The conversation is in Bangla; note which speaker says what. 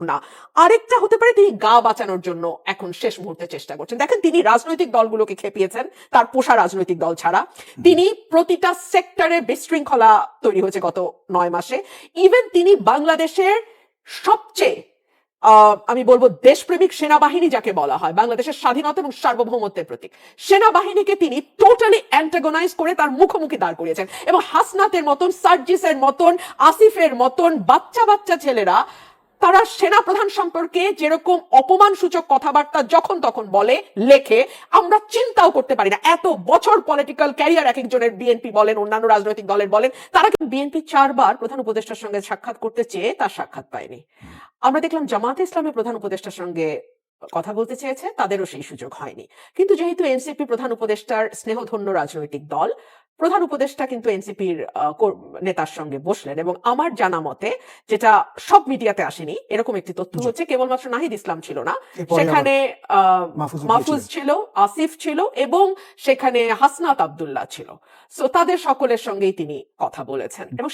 Speaker 1: না। আরেকটা হতে পারে তিনি গা বাঁচানোর জন্য এখন শেষ মুহূর্তে চেষ্টা করছেন। দেখেন, তিনি রাজনৈতিক দলগুলোকে খেপিয়েছেন, তার পোষা রাজনৈতিক দল ছাড়া। তিনি প্রতিটা সেক্টরে বিশৃঙ্খলা তৈরি হয়েছে গত 9 মাসে। ইভেন তিনি বাংলাদেশের সবচেয়ে আমি বলবো দেশপ্রেমিক সেনাবাহিনী যাকে বলা হয়, বাংলাদেশের স্বাধীনতা এবং সার্বভৌমত্বের প্রতীক সেনাবাহিনীকে তিনি টোটালি অ্যান্টাগোনাইজ করে তার মুখোমুখি দাঁড় করিয়েছেন। এবং হাসনাতের মতন, সার্জিসের মতন, আসিফের মতন বাচ্চা বাচ্চা ছেলেরা তারা সেনা প্রধান সম্পর্কে যেরকম অপমানসূচক কথাবার্তা যখন তখন বলে, লেখে, আমরা চিন্তাও করতে পারি না। এত বছর পলিটিক্যাল ক্যারিয়ার এক একজনের, বিএনপি বলেন, অন্যান্য রাজনৈতিক দলের বলেন, তারা কিন্তু বিএনপি 4 বার প্রধান উপদেষ্টার সঙ্গে সাক্ষাৎ করতে চেয়ে তার সাক্ষাৎ পায়নি। আমরা দেখলাম জামায়াতে ইসলামের প্রধান উপদেষ্টার সঙ্গে কথা বলতে চেয়েছে, তাদেরও সেই সুযোগ হয়নি। কিন্তু যেহেতু এনসিপি প্রধান উপদেষ্টার স্নেহধন্য রাজনৈতিক দল, প্রধান উপদেষ্টা কিন্তু এনসিপির নেতার সঙ্গে বসলেন। এবং আমার জানা মতে, যেটা সব মিডিয়াতে আসেনি, এরকম একটি তথ্য হচ্ছে কেবলমাত্র নাহিদ ইসলাম ছিল না, সেখানে মাহফুজ ছিল, আসিফ ছিল এবং সেখানে হাসনাত আব্দুল্লাহ ছিল। সো তাদের সকলের সঙ্গেই তিনি কথা বলেছেন। এবং